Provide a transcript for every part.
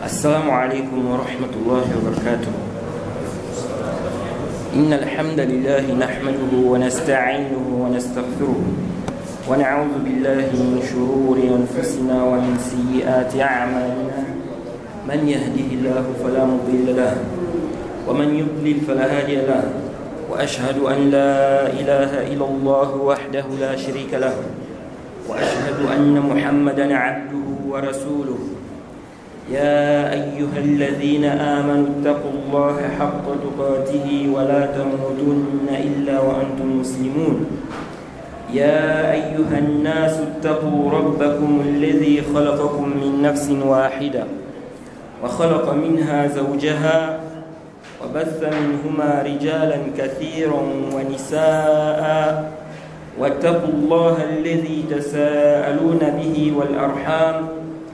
السلام عليكم ورحمة الله وبركاته. إن الحمد لله نحمده ونستعينه ونستغفره ونعوذ بالله من شرور أنفسنا ومن سيئات أعمالنا. من يهده الله فلا مضل له ومن يضلل فلا هادي له، وأشهد أن لا إله إلا الله وحده لا شريك له، وأشهد أن محمدا عبده ورسوله. يا أيها الذين آمنوا اتقوا الله حق تقاته ولا تموتن إلا وأنتم مسلمون. يا أيها الناس اتقوا ربكم الذي خلقكم من نفس واحدة وخلق منها زوجها وبث منهما رجالا كثيرا ونساء، واتقوا الله الذي تساءلون به والأرحام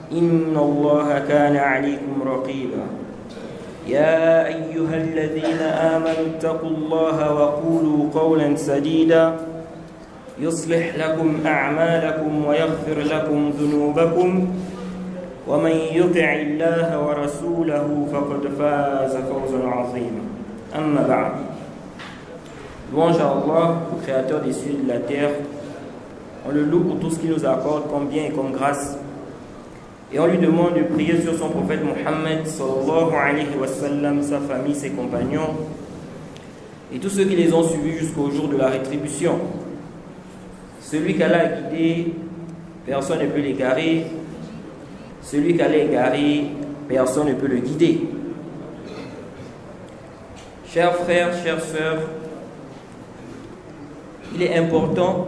إن الله كان عليكم رقيبا. يا أيها الذين آمنوا اتقوا الله وقولوا قولا سديدا يصلح لكم أعمالكم ويغفر لكم ذنوبكم، ومن يطع الله ورسوله فقد فاز فوزا عظيما. أما بعد. Louange à Allah, le créateur des cieux et de la terre. On le loue pour tout ce qu'il nous accorde comme bien et comme grâce. Et on lui demande de prier sur son prophète Mohammed sallallahu alayhi wa sallam, sa famille, ses compagnons et tous ceux qui les ont suivis jusqu'au jour de la rétribution. Celui qu'Allah a guidé, personne ne peut l'égarer. Celui qu'Allah a égaré, personne ne peut le guider. Chers frères, chères sœurs, il est important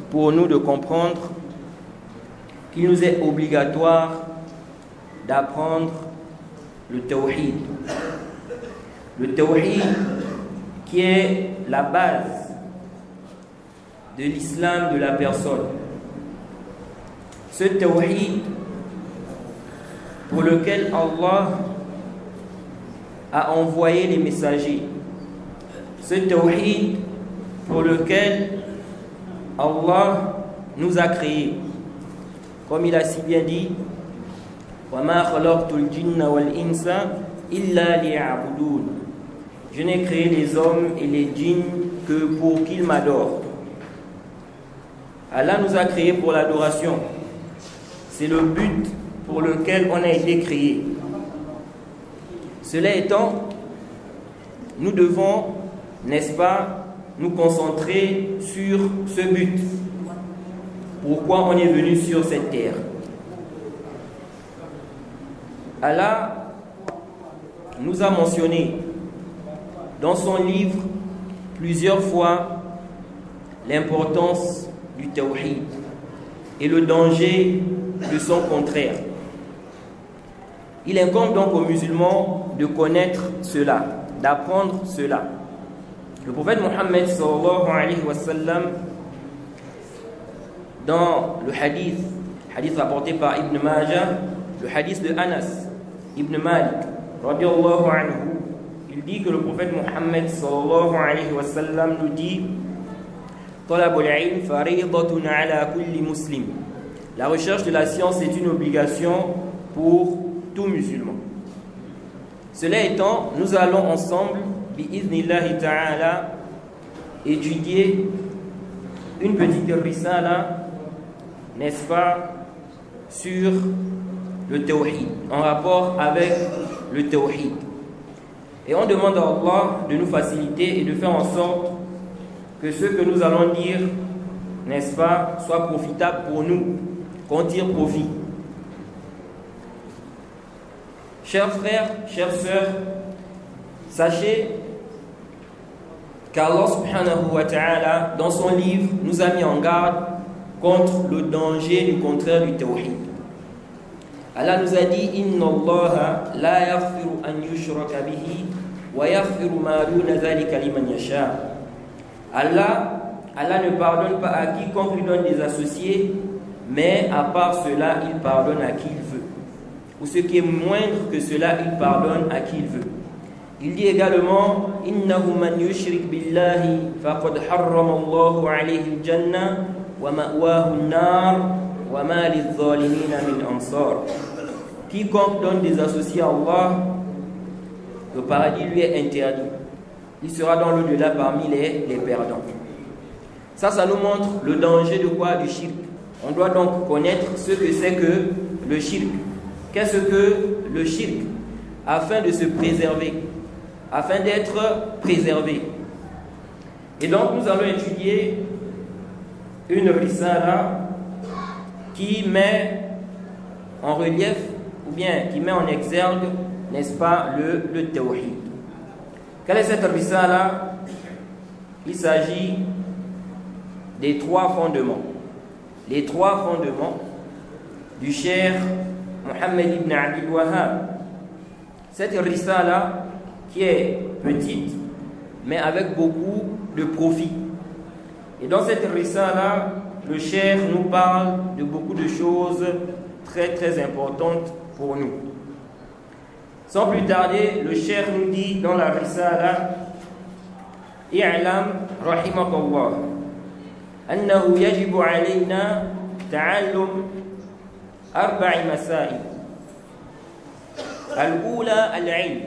pour nous de comprendre qu'il nous est obligatoire d'apprendre le tawhid. Le tawhid qui est la base de l'islam de la personne. Ce tawhid pour lequel Allah a envoyé les messagers. Ce tawhid pour lequel Allah nous a créés. Comme il a si bien dit, وَمَا خَلَقْتُ الْجِنَّ وَالْإِنسَ إِلَّا لِيَعْبُدُونَ. Je n'ai créé les hommes et les djinns que pour qu'ils m'adorent. Allah nous a créés pour l'adoration. C'est le but pour lequel on a été créé. Cela étant, nous devons, n'est-ce pas, nous concentrer sur ce but. Pourquoi on est venu sur cette terre? Allah nous a mentionné dans son livre plusieurs fois l'importance du tawhid et le danger de son contraire. Il incombe donc aux musulmans de connaître cela, d'apprendre cela. Le prophète Mohammed sallallahu alayhi wa sallam, dans le hadith rapporté par Ibn Majah, le hadith de Anas Ibn Malik radiyallahu anhu, il dit que le prophète Mohammed sallallahu alayhi wa sallam nous dit: Talabul ilm faridatun ala kulli muslim. La recherche de la science est une obligation pour tout musulman. Cela étant, nous allons ensemble, bi'iznillahi ta'ala, étudier une petite risala, n'est-ce pas, sur le tawhid, en rapport avec le tawhid. Et on demande à Allah de nous faciliter et de faire en sorte que ce que nous allons dire, n'est-ce pas, soit profitable pour nous, qu'on tire profit. Chers frères, chères sœurs, sachez qu'Allah subhanahu wa ta'ala, dans son livre, nous a mis en garde contre le danger du contraire du tawhid. Allah nous a dit: Inna Allah la yaghfiru an yushraka bihi wa yaghfiru ma duna dhalika liman yasha. Allah ne pardonne pas à quiconque lui donne des associés, mais à part cela, il pardonne à qui il veut. Ou ce qui est moindre que cela, il pardonne à qui il veut. Il dit également: Innahu man yushrik billahi faqad harrama Allahu alayhi al-jannah wa ma'wahu an-nar wa ma lidh-dhalimina min ansar. quiconque donne des associés à Allah, le paradis lui est interdit. Il sera dans l'au-delà parmi les perdants. Ça nous montre le danger de quoi? Du shirk. On doit donc connaître ce que c'est que le shirk. Qu'est-ce que le shirk? Afin de se préserver, afin d'être préservé. Et donc nous allons étudier une risala qui met en relief, ou bien qui met en exergue, n'est-ce pas, le tawhid. Quelle est cette risala? Il s'agit des 3 fondements. Les 3 fondements du cheikh Mohammed ibn Abdul Wahhab. Cette risala qui est petite, mais avec beaucoup de profit. Et dans cette risala, le cheikh nous parle de beaucoup de choses très très importantes pour nous. Sans plus tarder, le cheikh nous dit dans la risala: i'lam rahimakallah annahu yajibu alayna ta'allum 4 masail. Al-oula al-ilm.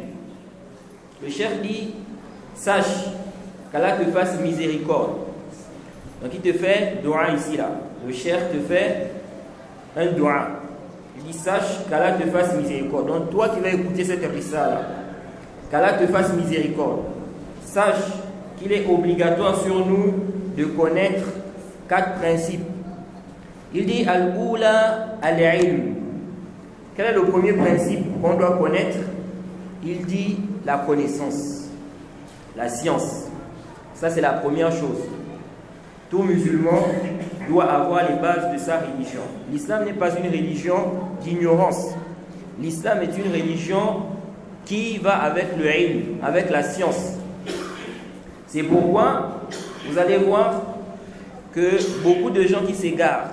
Le cheikh dit: sache qu'Allah te fasse miséricorde. Donc il te fait dua ici là. Le cheikh te fait un dua. Il dit: sache qu'Allah te fasse miséricorde. Donc toi qui vas écouter cette risala, qu'Allah te fasse miséricorde. Sache qu'il est obligatoire sur nous de connaître 4 principes. Il dit: al-oula al-ilm. Quel est le premier principe qu'on doit connaître? Il dit la connaissance, la science. Ça c'est la première chose. Tout musulman doit avoir les bases de sa religion. L'islam n'est pas une religion d'ignorance. L'islam est une religion qui va avec le ilm, avec la science. C'est pourquoi vous allez voir que beaucoup de gens qui s'égarent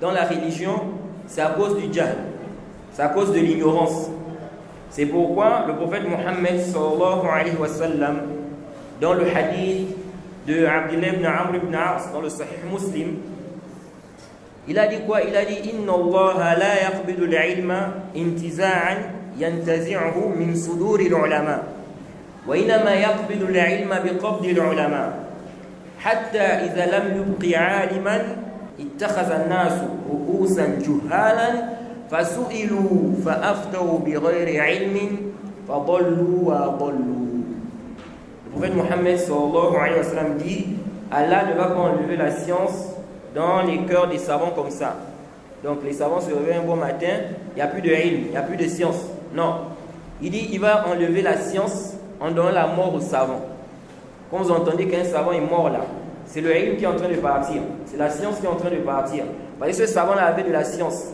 dans la religion, c'est à cause du jahl, c'est à cause de l'ignorance. C'est pourquoi le prophète Mohammed sallallahu alayhi wa sallam, dans le hadith de Abdullah ibn Amr ibn As, dans le Sahih Muslim, il a dit quoi? Il a dit: Inna Allah la yaqbidu al-ilma intiza'an yantazi'uhu min suduri al-ulama wa inma yaqbidu al-ilma biqabdi al-ulama hatta idha lam yubqi 'aliman ittakhadha an-nasu ru'usan juhalan fasu'ilu fa'aftahu bighayri 'ilmin fadallu wa adallu. Le prophète Mohammed sallallahu alayhi wa sallam dit: Allah ne va pas enlever la science dans les cœurs des savants comme ça. Donc les savants se réveillent un bon matin, il n'y a plus de ilm, il n'y a plus de science. Non. Il dit: il va enlever la science en donnant la mort aux savants. Quand vous entendez qu'un savant est mort là, c'est le ilm qui est en train de partir. C'est la science qui est en train de partir. Parce que ce savant-là avait de la science.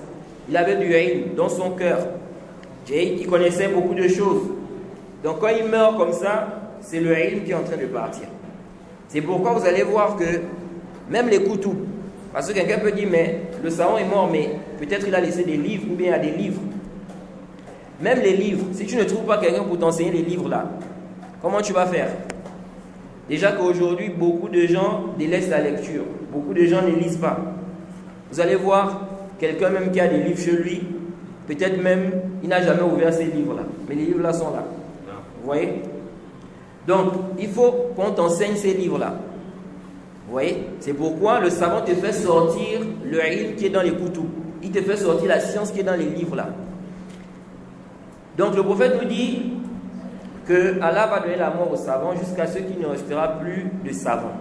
Il avait du ilm dans son cœur. Il connaissait beaucoup de choses. Donc quand il meurt comme ça, c'est le ilm qui est en train de partir. C'est pourquoi vous allez voir que même les kutub, parce que quelqu'un peut dire: mais le savant est mort, mais peut-être il a laissé des livres, ou bien il y a des livres. Même les livres, si tu ne trouves pas quelqu'un pour t'enseigner les livres là, comment tu vas faire? Déjà qu'aujourd'hui, beaucoup de gens délaissent la lecture. Beaucoup de gens ne lisent pas. Vous allez voir quelqu'un même qui a des livres chez lui, peut-être même il n'a jamais ouvert ces livres là, mais les livres là sont là. Vous voyez? Donc, il faut qu'on t'enseigne ces livres-là. Vous voyez? C'est pourquoi le savant te fait sortir le ilm qui est dans les kutub. Il te fait sortir la science qui est dans les livres-là. Donc, le prophète nous dit que Allah va donner la mort aux savants jusqu'à ce qu'il ne restera plus de savants.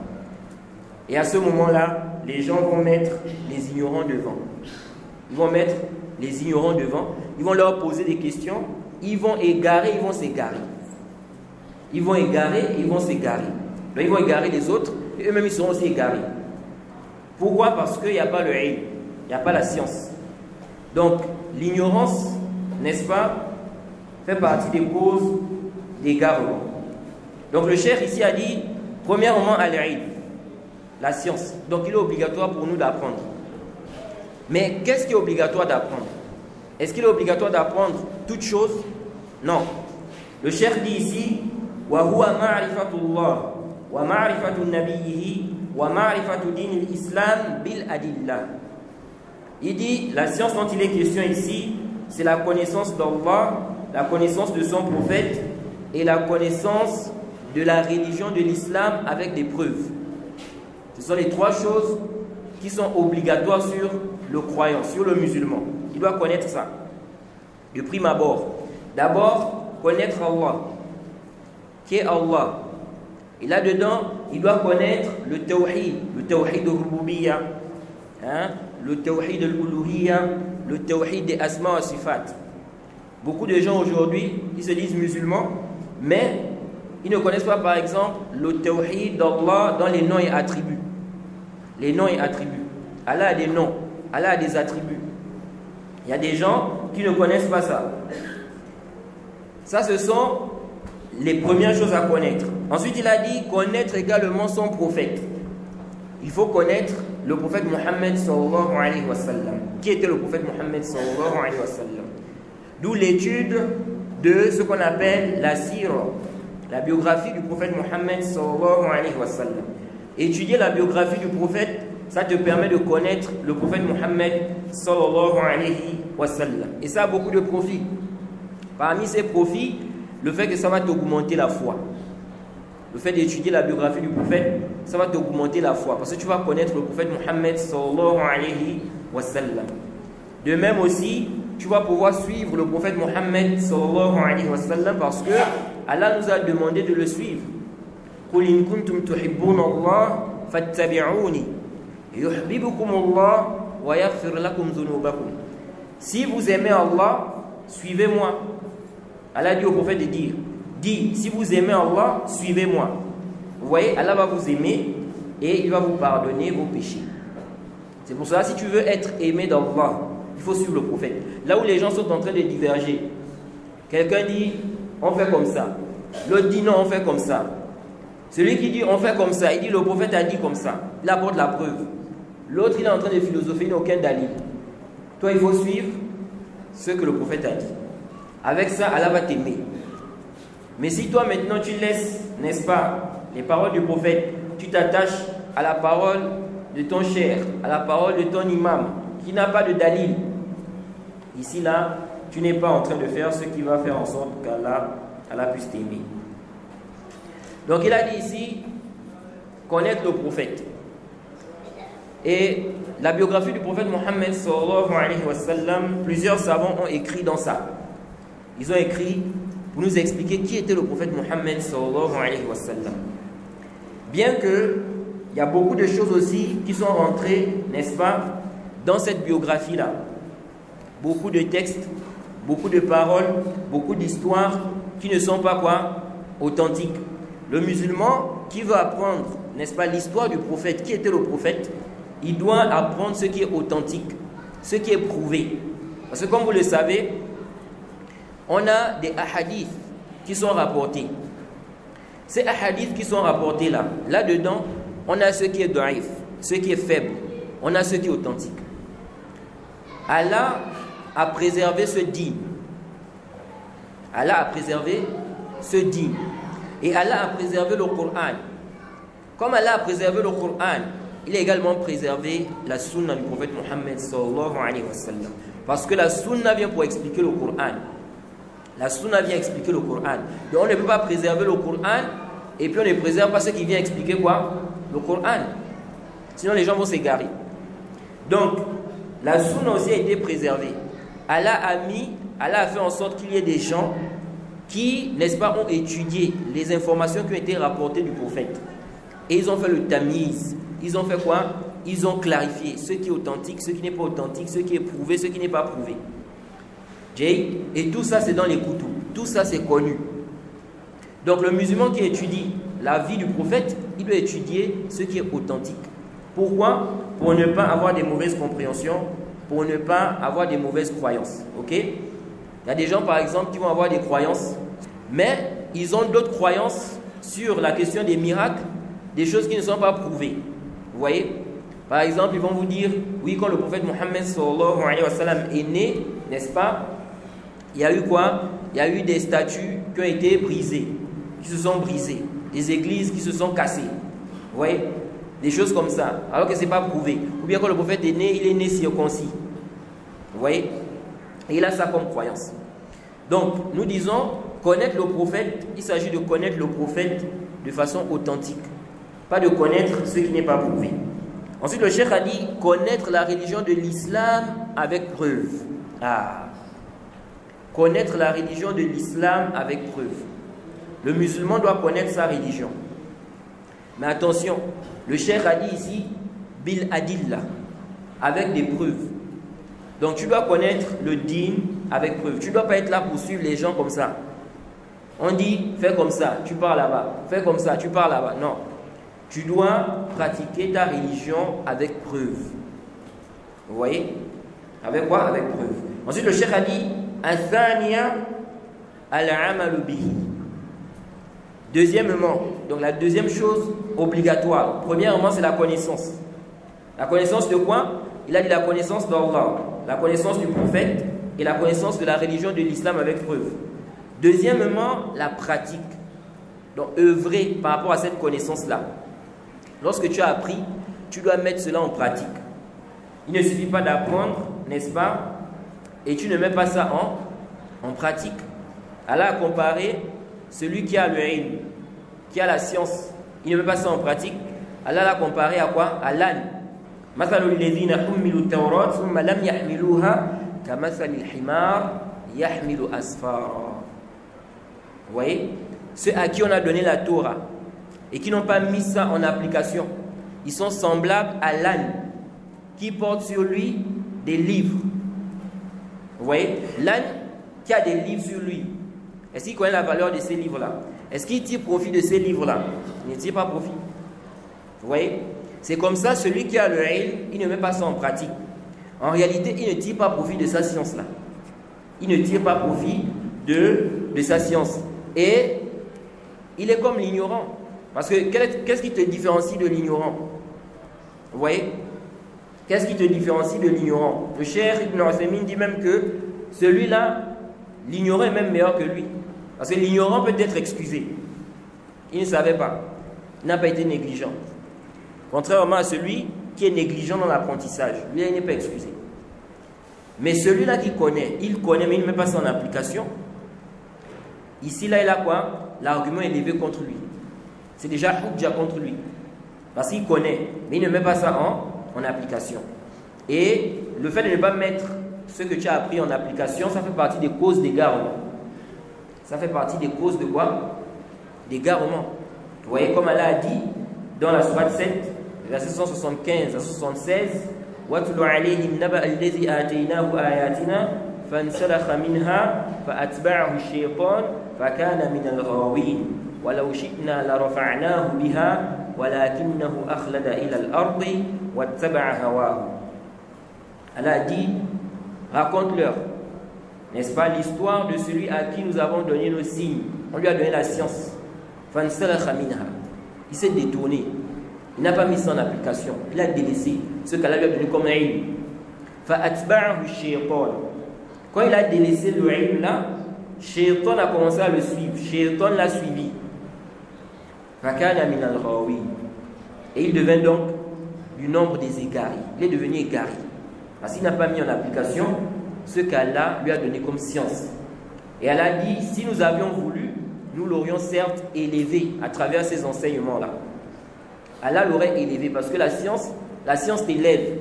Et à ce moment-là, les gens vont mettre les ignorants devant. Ils vont mettre les ignorants devant. Ils vont leur poser des questions. Ils vont égarer, ils vont s'égarer. Ils vont égarer et ils vont s'égarer. Donc ils vont égarer les autres et eux-mêmes ils seront aussi égarés. Pourquoi? Parce qu'il n'y a pas le ilm, il n'y a pas la science. Donc l'ignorance, n'est-ce pas, fait partie des causes d'égarement. Donc le cheikh ici a dit, premièrement, al-ilm, la science. Donc il est obligatoire pour nous d'apprendre. Mais qu'est-ce qui est obligatoire d'apprendre? Est-ce qu'il est obligatoire d'apprendre toutes choses? Non. Le cheikh dit ici: وهو معرفة الله ومعرفة نبيه ومعرفة دين الإسلام بالأدلة. Il dit, la science dont il est question ici, c'est la connaissance d'Allah, la connaissance de son prophète et la connaissance de la religion de l'islam avec des preuves. Ce sont les trois choses qui sont obligatoires sur le croyant, sur le musulman. Il doit connaître ça, de prime abord. D'abord, connaître Allah. Qui est Allah? Et là-dedans, il doit connaître le tawhid al-rububiyya, le tawhid al-uluhiyya, le tawhid des asma wa sifat. Beaucoup de gens aujourd'hui, ils se disent musulmans, mais ils ne connaissent pas par exemple le tawhid d'Allah dans les noms et attributs. Les noms et attributs. Allah a des noms, Allah a des attributs. Il y a des gens qui ne connaissent pas ça. Ça, ce sont les premières choses à connaître. Ensuite, il a dit connaître également son prophète. Il faut connaître le prophète Mohammed sallallahu alayhi wa sallam. Qui était le prophète Mohammed sallallahu alayhi wa sallam? D'où l'étude de ce qu'on appelle la sira, la biographie du prophète Mohammed sallallahu alayhi wa sallam. Étudier la biographie du prophète, ça te permet de connaître le prophète Mohammed sallallahu alayhi wa sallam. Et ça a beaucoup de profits. Parmi ces profits, le fait que ça va t'augmenter la foi. Le fait d'étudier la biographie du prophète, ça va t'augmenter la foi. Parce que tu vas connaître le prophète Mohammed sallallahu alayhi wa sallam. De même aussi, tu vas pouvoir suivre le prophète Mohammed sallallahu alayhi wa sallam parce que Allah nous a demandé de le suivre. قُلْ إِن كُنْتُمْ تُحِبُّونَ اللَّهَ فَاتَّبِعُونِ يُحْبِبُكُمُ اللَّهُ وَيَغْفِرْ لَكُمْ ذُنُوبَكُمْ. Si vous aimez Allah, suivez-moi. Allah dit au prophète de dire, dis, si vous aimez Allah, suivez-moi. Vous voyez, Allah va vous aimer et il va vous pardonner vos péchés. C'est pour cela, si tu veux être aimé d'Allah, il faut suivre le prophète. Là où les gens sont en train de diverger, quelqu'un dit, on fait comme ça. L'autre dit, non, on fait comme ça. Celui qui dit, on fait comme ça, il dit, le prophète a dit comme ça. Il apporte la preuve. L'autre, il est en train de philosopher, il n'a aucun dalil. Toi, il faut suivre ce que le prophète a dit. Avec ça, Allah va t'aimer. Mais si toi maintenant tu laisses, n'est-ce pas, les paroles du prophète, tu t'attaches à la parole de ton cher, à la parole de ton imam, qui n'a pas de dalil, ici là, tu n'es pas en train de faire ce qui va faire en sorte qu'Allah puisse t'aimer. Donc il a dit ici, connaître le prophète. Et la biographie du prophète Mohammed sallallahu alayhi wa sallam, plusieurs savants ont écrit dans ça. Ils ont écrit pour nous expliquer qui était le prophète Mohammed sallallahu alayhi wa sallam. Bien que il y a beaucoup de choses aussi qui sont rentrées, n'est-ce pas, dans cette biographie-là. Beaucoup de textes, beaucoup de paroles, beaucoup d'histoires qui ne sont pas quoi? Authentiques. Le musulman qui veut apprendre, n'est-ce pas, l'histoire du prophète, qui était le prophète, il doit apprendre ce qui est authentique, ce qui est prouvé. Parce que comme vous le savez, on a des hadiths qui sont rapportés. Ces hadiths qui sont rapportés là, là-dedans, on a ce qui est daif, ce qui est faible, on a ce qui est authentique. Allah a préservé ce dîme. Allah a préservé ce dîme. Et Allah a préservé le Coran. Comme Allah a préservé le Coran, il a également préservé la sunna du prophète Mohammed sallallahu alayhi wa sallam. Parce que la sunna vient pour expliquer le Coran. La sunna vient expliquer le Coran. Donc on ne peut pas préserver le Coran et puis on ne préserve pas ce qui vient expliquer quoi? Le Coran. Sinon les gens vont s'égarer. Donc la sunna aussi a été préservée. Allah a fait en sorte qu'il y ait des gens qui, n'est-ce pas, ont étudié les informations qui ont été rapportées du prophète. Et ils ont fait le tamiz. Ils ont fait quoi? Ils ont clarifié ce qui est authentique, ce qui n'est pas authentique, ce qui est prouvé, ce qui n'est pas prouvé. Et tout ça, c'est dans les kutub. Tout ça, c'est connu. Donc, le musulman qui étudie la vie du prophète, il doit étudier ce qui est authentique. Pourquoi? Pour ne pas avoir des mauvaises compréhensions, pour ne pas avoir des mauvaises croyances. Ok? Il y a des gens, par exemple, qui vont avoir des croyances, mais ils ont d'autres croyances sur la question des miracles, des choses qui ne sont pas prouvées. Vous voyez? Par exemple, ils vont vous dire, oui, quand le prophète Mohammed sallallahu alayhi wa sallam est né, n'est-ce pas? Il y a eu quoi? Il y a eu des statues qui ont été brisées, qui se sont brisées, des églises qui se sont cassées. Vous voyez? Des choses comme ça, alors que ce n'est pas prouvé. Ou bien quand le prophète est né, il est né circoncis. Vous voyez? Et il a ça comme croyance. Donc, nous disons, connaître le prophète, il s'agit de connaître le prophète de façon authentique. Pas de connaître ce qui n'est pas prouvé. Ensuite, le cheikh a dit, connaître la religion de l'islam avec preuve. Ah. Connaître la religion de l'islam avec preuve. Le musulman doit connaître sa religion. Mais attention, le cheikh a dit ici, bil adilla, avec des preuves. Donc tu dois connaître le din avec preuve. Tu ne dois pas être là pour suivre les gens comme ça. On dit, fais comme ça, tu pars là-bas. Fais comme ça, tu pars là-bas. Non. Tu dois pratiquer ta religion avec preuve. Vous voyez? Avec quoi? Avec preuve. Ensuite, le cheikh a dit, Athaniya al-amalu bihi. Deuxièmement, donc la deuxième chose obligatoire. Premièrement, c'est la connaissance. La connaissance de quoi? Il a dit la connaissance d'Allah, la connaissance du prophète et la connaissance de la religion de l'islam avec preuve. Deuxièmement, la pratique. Donc, œuvrer par rapport à cette connaissance-là. Lorsque tu as appris, tu dois mettre cela en pratique. Il ne suffit pas d'apprendre, n'est-ce pas? Et tu ne mets pas ça en pratique. Allah a comparé celui qui a le ilm, qui a la science, il ne met pas ça en pratique. Allah l'a comparé à quoi? À l'âne. مثل الذين حملوا التوراة ثم لم يحملوها كمثل الحمار يحمل أسفارا. Vous voyez? Ceux à qui on a donné la Torah et qui n'ont pas mis ça en application, ils sont semblables à l'âne qui porte sur lui des livres. Vous voyez? L'âne qui a des livres sur lui, est-ce qu'il connaît la valeur de ces livres-là? Est-ce qu'il tire profit de ces livres-là? Il ne tire pas profit. Vous voyez? C'est comme ça, celui qui a le ilm, il ne met pas ça en pratique. En réalité, il ne tire pas profit de sa science-là. Il ne tire pas profit de sa science. Et il est comme l'ignorant. Parce que qu'est-ce qui te différencie de l'ignorant? Vous voyez? Qu'est-ce qui te différencie de l'ignorant? Le cheikh Ibn Uthaymin dit même que celui-là, l'ignorant est même meilleur que lui. Parce que l'ignorant peut être excusé. Il ne savait pas. Il n'a pas été négligent. Contrairement à celui qui est négligent dans l'apprentissage. Lui, il n'est pas excusé. Mais celui-là qui connaît, il connaît, mais il ne met pas ça en application. Ici, là, il a quoi? L'argument est levé contre lui. C'est déjà hujja contre lui. Parce qu'il connaît, mais il ne met pas ça en application. Et le fait de ne pas mettre ce que tu as appris en application, ça fait partie des causes d'égarement. Ça fait partie des causes de quoi? D'égarement. Vous voyez, comme Allah a dit dans la sourate 7, verset 175 à 76, وَاتْلُ عَلَيْهِمْ نَبَأَ الَّذِي آتَيْنَاهُ آيَاتِنَا فَانْسَلَخَ مِنْهَا فَأَتْبَعَهُ الشَّيْطَانُ فَكَانَ مِنَ الْغَاوِينَ وَلَوْ شِئْنَا لَرَفَعْنَاهُ بِهَا وَلَكِنَّهُ أَخْلَدَ إِلَى الْأَرْضِ وَاتَّبَعَ هَوَاهُ. Allah a dit, raconte-leur, n'est-ce pas, l'histoire de celui à qui nous avons donné nos signes. On lui a donné la science. فَانْسَلَخَ مِنْهَا. Il s'est détourné. Il n'a pas mis ça en application. Il a délaissé ce qu'Allah lui a donné comme ilm. فَأَتْبَعَهُ الشَّيْطَانُ. Quand il a délaissé le ilm là, Shaitan a commencé à le suivre. Shaitan l'a suivi. فَكَانَ مِنَ الْغَاوِينَ. Et il devint donc du nombre des égarés. Il est devenu égaré. Parce qu'il n'a pas mis en application ce qu'Allah lui a donné comme science. Et Allah a dit, si nous avions voulu, nous l'aurions certes élevé à travers ces enseignements-là. Allah l'aurait élevé parce que la science t'élève.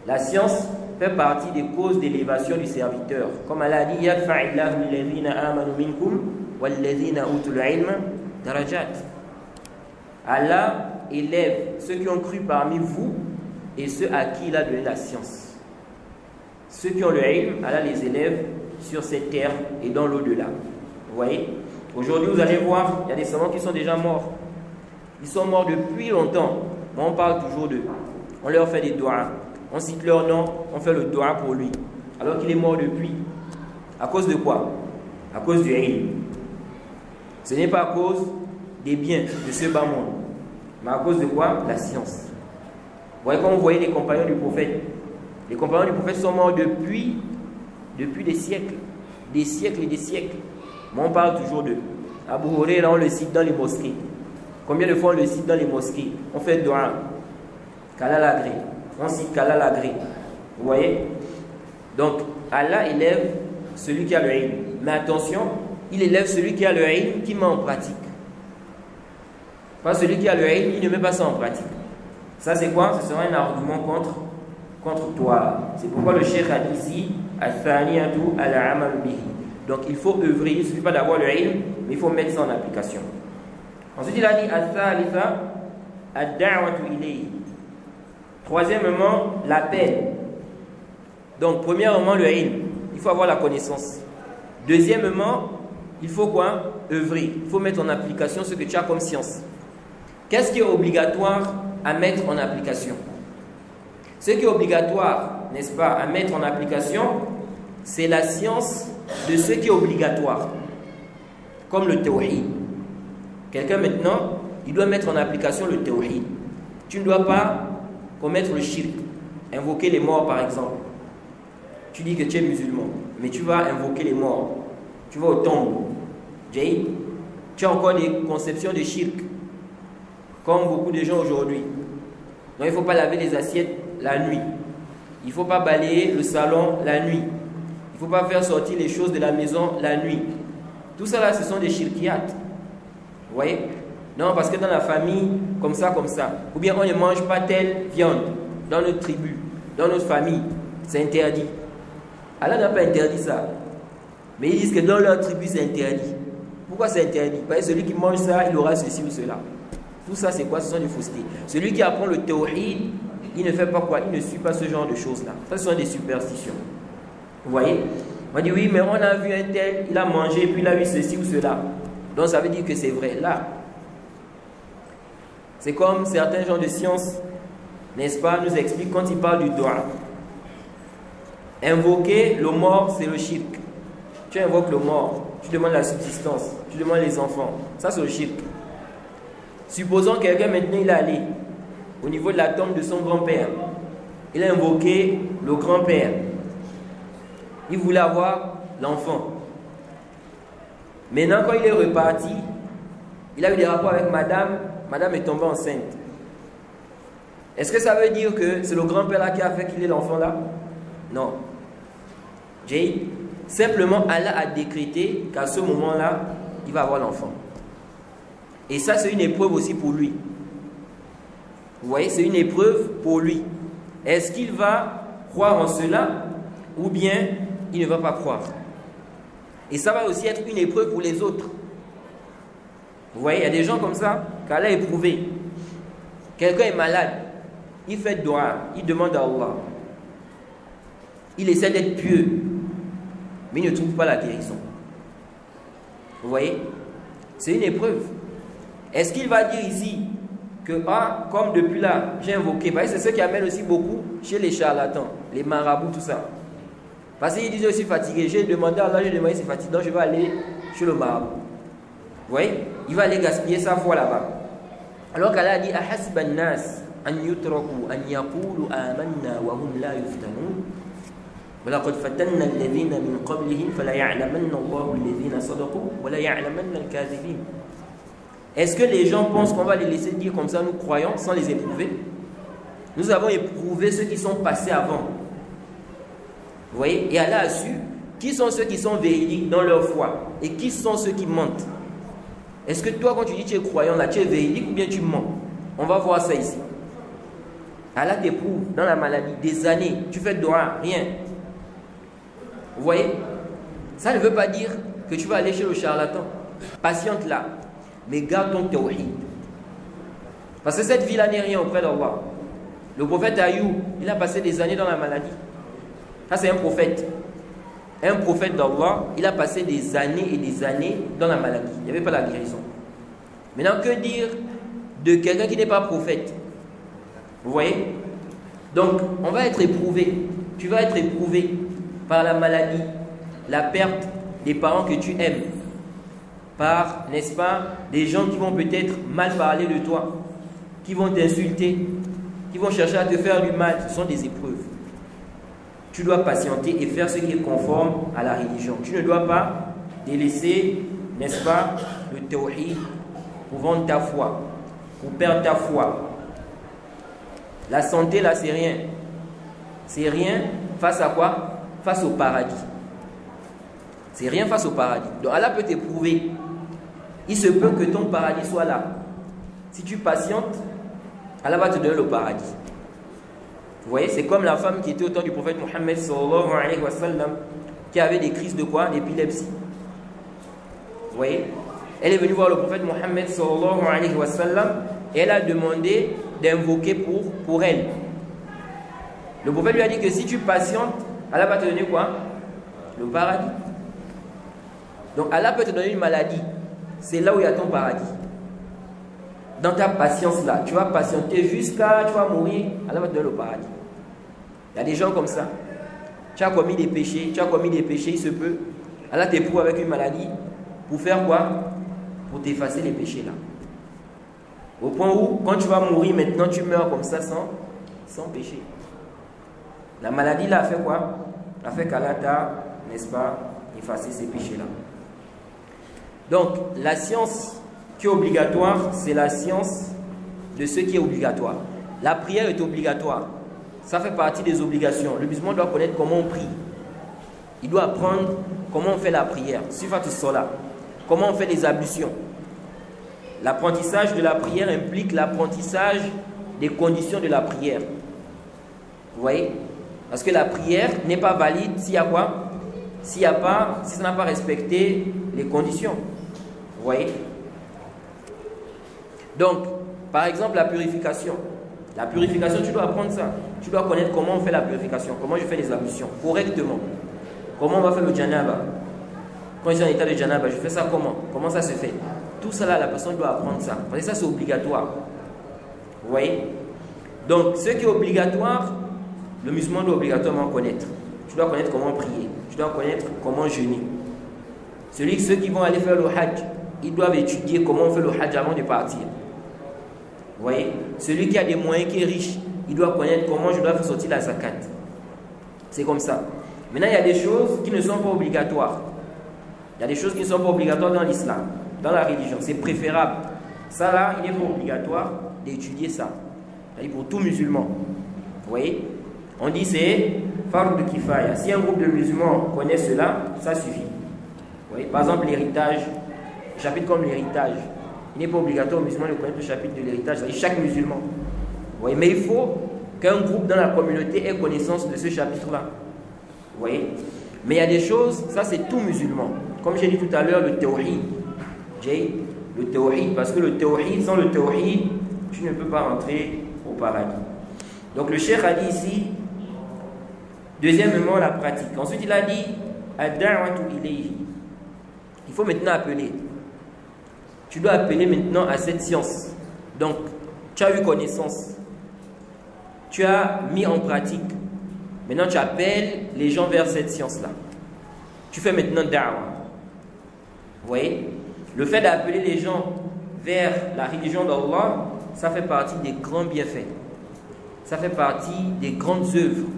La science fait partie des causes d'élévation du serviteur. Comme Allah a dit, يَرْفَعِ الَّذِينَ آمَنُوا مِنْكُمْ وَالَّذِينَ أُوتُوا الْعِلْمَ دَرَجَاتٍ. Allah élève ceux qui ont cru parmi vous et ceux à qui il a donné la science. Ceux qui ont le ilm, Allah les élève sur cette terre et dans l'au-delà. Vous voyez? Aujourd'hui, vous allez voir, il y a des savants qui sont déjà morts. Ils sont morts depuis longtemps, mais on parle toujours d'eux. On leur fait des doigts, on cite leur nom, on fait le doigt pour lui. Alors qu'il est mort depuis. À cause de quoi? À cause du ilm. Ce n'est pas à cause des biens de ce bas monde, mais à cause de quoi? La science. Vous voyez, quand vous voyez les compagnons du prophète, les compagnons du prophète sont morts depuis des siècles et des siècles. Mais on parle toujours d'eux. Abu Huraira, on le cite dans les mosquées. Combien de fois on le cite dans les mosquées? On fait dua. Qu'Allah l'agrée. On cite qu'Allah l'agrée. Vous voyez? Donc, Allah élève celui qui a le ilm. Mais attention, il élève celui qui a le ilm, qui met en pratique. Pas celui qui a le ilm, il ne met pas ça en pratique. Ça c'est quoi? Ce sera un argument contre toi. C'est pourquoi le cheikh a dit ici, al-thaniyatu al-amal bihi. Donc il faut œuvrer, il ne suffit pas d'avoir le ilm, mais il faut mettre ça en application. Ensuite il a dit al-thalitha ad-da'watu ilayhi. Troisièmement, l'appel. Donc premièrement le ilm, il faut avoir la connaissance. Deuxièmement, il faut quoi? Œuvrer. Il faut mettre en application ce que tu as comme science. Qu'est-ce qui est obligatoire à mettre en application? Ce qui est obligatoire, n'est-ce pas, à mettre en application, c'est la science de ce qui est obligatoire. Comme le tawhid. Quelqu'un maintenant, il doit mettre en application le tawhid. Tu ne dois pas commettre le shirk, invoquer les morts par exemple. Tu dis que tu es musulman, mais tu vas invoquer les morts. Tu vas au tombeau. Tu as encore des conceptions de shirk, comme beaucoup de gens aujourd'hui. Donc il ne faut pas laver les assiettes la nuit. Il ne faut pas balayer le salon la nuit. Il ne faut pas faire sortir les choses de la maison la nuit. Tout ça là, ce sont des shirkiyat. Vous voyez? Non, parce que dans la famille, comme ça. Ou bien on ne mange pas telle viande dans notre tribu, dans notre famille. C'est interdit. Allah n'a pas interdit ça. Mais ils disent que dans leur tribu, c'est interdit. Pourquoi c'est interdit? Parce que celui qui mange ça, il aura ceci ou cela. Tout ça, c'est quoi? Ce sont des faussetés. Celui qui apprend le tawhid, il ne fait pas quoi? Il ne suit pas ce genre de choses-là. Ça, ce sont des superstitions. Vous voyez? On dit oui, mais on a vu un tel, il a mangé, puis il a vu ceci ou cela. Donc ça veut dire que c'est vrai. Là, c'est comme certains gens de science, n'est-ce pas, nous expliquent quand ils parlent du dua. Invoquer le mort, c'est le shirk. Tu invoques le mort, tu demandes la subsistance, tu demandes les enfants. Ça, c'est le shirk. Supposons que quelqu'un maintenant, il est allé au niveau de la tombe de son grand-père. Il a invoqué le grand-père. Il voulait avoir l'enfant. Maintenant, quand il est reparti, il a eu des rapports avec madame. Madame est tombée enceinte. Est-ce que ça veut dire que c'est le grand-père là qui a fait qu'il ait l'enfant là? Non. Simplement, Allah a décrété qu'à ce moment-là, il va avoir l'enfant. Et ça, c'est une épreuve aussi pour lui. Vous voyez, c'est une épreuve pour lui. Est-ce qu'il va croire en cela ou bien il ne va pas croire? Et ça va aussi être une épreuve pour les autres. Vous voyez, il y a des gens comme ça qu'Allah a éprouvé. Quelqu'un est malade, il fait dua, il demande à Allah. Il essaie d'être pieux, mais il ne trouve pas la guérison. Vous voyez? C'est une épreuve. Est-ce qu'il va dire ici que, comme depuis là, j'ai invoqué, c'est ce qui amène aussi beaucoup chez les charlatans, les marabouts, tout ça. Parce qu'ils disent aussi fatigué, j'ai demandé à Allah, j'ai demandé c'est fatigué, donc je vais aller chez le marabout. Vous voyez? Il va aller gaspiller sa foi là-bas. Alors qu'Allah a dit, ahasiba an-nas an yutraku an yaqulu amanna wa hum la yuftanun. وَلَقَدْ فَتَنَّا الَّذِينَ مِنْ قَبْلِهِمْ فَلَا يَعْلَمَنَّ اللَّهُ الَّذِينَ صَدَقُوا وَلَا يَعْلَمَنَّ الْكَاذِبِينَ. Est-ce que les gens pensent qu'on va les laisser dire comme ça, nous croyons, sans les éprouver? Nous avons éprouvé ceux qui sont passés avant. Vous voyez? Et Allah a su qui sont ceux qui sont véridiques dans leur foi et qui sont ceux qui mentent. Est-ce que toi, quand tu dis que tu es croyant, là, tu es véridique ou bien tu mens? On va voir ça ici. Allah t'éprouve dans la maladie des années. Tu fais dua, rien. Vous voyez? Ça ne veut pas dire que tu vas aller chez le charlatan. Patiente là. Mais garde ton tawhid. Parce que cette vie-là n'est rien auprès d'Allah. Le prophète Ayoub, il a passé des années dans la maladie. Ça, c'est un prophète. Un prophète d'Allah, il a passé des années et des années dans la maladie. Il n'y avait pas la guérison. Maintenant, que dire de quelqu'un qui n'est pas prophète? Vous voyez? Donc, on va être éprouvé. Tu vas être éprouvé par la maladie, la perte des parents que tu aimes, par, n'est-ce pas, des gens qui vont peut-être mal parler de toi, qui vont t'insulter, qui vont chercher à te faire du mal. Ce sont des épreuves. Tu dois patienter et faire ce qui est conforme à la religion. Tu ne dois pas délaisser, n'est-ce pas, le tawhid pour vendre ta foi, pour perdre ta foi. La santé, là, c'est rien. C'est rien face à quoi? face au paradis. C'est rien face au paradis. Donc Allah peut t'éprouver. Il se peut que ton paradis soit là. Si tu patientes, Allah va te donner le paradis. Vous voyez, c'est comme la femme qui était au temps du prophète Mohammed sallallahu alayhi wa sallam, qui avait des crises de quoi? D'épilepsie. Vous voyez, elle est venue voir le prophète Mohammed sallallahu alayhi wa sallam et elle a demandé d'invoquer pour elle. Le prophète lui a dit que si tu patientes, Allah va te donner quoi? Le paradis. Donc Allah peut te donner une maladie. C'est là où il y a ton paradis. Dans ta patience là, tu vas patienter jusqu'à tu vas mourir, Allah va te donner le paradis. Il y a des gens comme ça. Tu as commis des péchés, il se peut. Allah t'éprouve avec une maladie pour faire quoi? Pour t'effacer les péchés là. Au point où, quand tu vas mourir maintenant, tu meurs comme ça sans péché. La maladie là a fait quoi? A fait qu'Allah t'a, n'est-ce pas, effacé ces péchés là. Donc, la science qui est obligatoire, c'est la science de ce qui est obligatoire. La prière est obligatoire. Ça fait partie des obligations. Le musulman doit connaître comment on prie. Il doit apprendre comment on fait la prière. Sifat as-salat. Comment on fait les ablutions. L'apprentissage de la prière implique l'apprentissage des conditions de la prière. Vous voyez? Parce que la prière n'est pas valide s'il y a quoi? Si ça n'a pas respecté les conditions. Vous voyez? Donc, par exemple, la purification. La purification, tu dois apprendre ça. Tu dois connaître comment on fait la purification, comment je fais les ablutions correctement. Comment on va faire le janaba. Quand je suis en état de janaba, je fais ça comment? Comment ça se fait? Tout ça là, la personne doit apprendre ça. Parce que ça, c'est obligatoire. Vous voyez? Donc, ce qui est obligatoire, le musulman doit obligatoirement connaître. Tu dois connaître comment prier. Tu dois connaître comment jeûner. Ceux qui vont aller faire le hajj, ils doivent étudier comment on fait le hajj avant de partir. Vous voyez? Celui qui a des moyens, qui est riche, il doit connaître comment je dois faire sortir la zakat. C'est comme ça. Maintenant, il y a des choses qui ne sont pas obligatoires. Il y a des choses qui ne sont pas obligatoires dans l'islam, dans la religion. C'est préférable. Ça là, il n'est pas obligatoire d'étudier ça. C'est-à-dire pour tout musulman. Vous voyez? On dit c'est fard de kifaya. Si un groupe de musulmans connaît cela, ça suffit. Vous voyez? Par exemple, l'héritage, chapitre comme l'héritage. Il n'est pas obligatoire aux musulmans de connaître le chapitre de l'héritage, c'est-à-dire chaque musulman. Vous voyez? Mais il faut qu'un groupe dans la communauté ait connaissance de ce chapitre-là. Vous voyez? Mais il y a des choses, ça c'est tout musulman. Comme j'ai dit tout à l'heure, le tawhid. Le tawhid, parce que le tawhid, sans le tawhid, tu ne peux pas rentrer au paradis. Donc le cheikh a dit ici, deuxièmement, la pratique. Ensuite, il a dit, ad-da'watu ilayhi. Il faut maintenant appeler. Tu dois appeler maintenant à cette science. Donc, tu as eu connaissance. Tu as mis en pratique. Maintenant, tu appelles les gens vers cette science-là. Tu fais maintenant da'wa. Vous voyez? Le fait d'appeler les gens vers la religion d'Allah, ça fait partie des grands bienfaits. Ça fait partie des grandes œuvres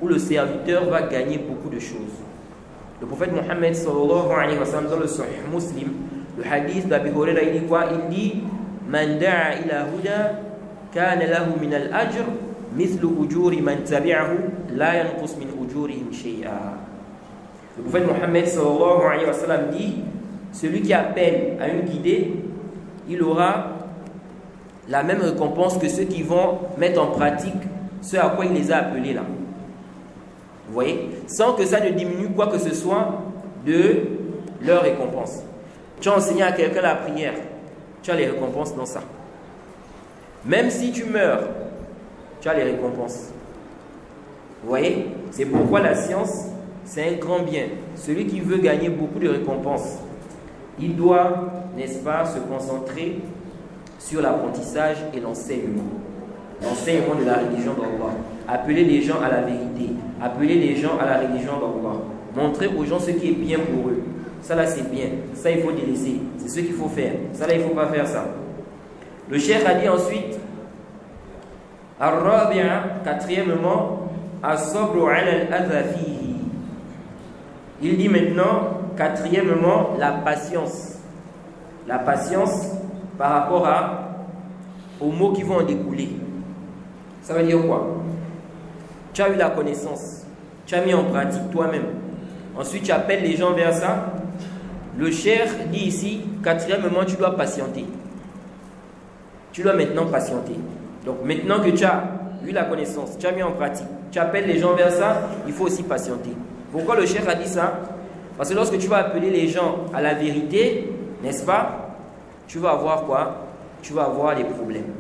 où le serviteur va gagner beaucoup de choses. Le prophète Mohammed sallallahu alayhi wa sallam dans le Sahih Muslim, le hadith d'Abi Huraira, il dit quoi? Il dit Man da'a ila huda kana lahu min al-ajr mithlu ujuri man tabi'ahu la yanqus min ujurihim shay'a. Le prophète Mohammed sallallahu alayhi wa sallam dit celui qui appelle à une guidée, il aura la même récompense que ceux qui vont mettre en pratique ce à quoi il les a appelés là. Vous voyez? Sans que ça ne diminue quoi que ce soit de leur récompense. Tu as enseigné à quelqu'un la prière, tu as les récompenses dans ça. Même si tu meurs, tu as les récompenses. Vous voyez? C'est pourquoi la science, c'est un grand bien. Celui qui veut gagner beaucoup de récompenses, il doit, n'est-ce pas, se concentrer sur l'apprentissage et l'enseignement. L'enseignement de la religion d'Allah. Appeler les gens à la vérité. Appeler les gens à la religion d'Allah. Montrer aux gens ce qui est bien pour eux. Ça là c'est bien. Ça il faut délaisser. C'est ce qu'il faut faire. Ça là il ne faut pas faire ça. Le cheikh a dit ensuite, Ar-Rabi'a, quatrièmement, As-sabru ala al-adha fihi. Il dit maintenant, quatrièmement, la patience. La patience par rapport aux mots qui vont en découler. Ça veut dire quoi? Tu as eu la connaissance. Tu as mis en pratique toi-même. Ensuite, tu appelles les gens vers ça. Le cheikh dit ici, quatrièmement, tu dois patienter. Tu dois maintenant patienter. Donc maintenant que tu as eu la connaissance, tu as mis en pratique, tu appelles les gens vers ça, il faut aussi patienter. Pourquoi le cheikh a dit ça? Parce que lorsque tu vas appeler les gens à la vérité, n'est-ce pas? Tu vas avoir quoi? Tu vas avoir des problèmes.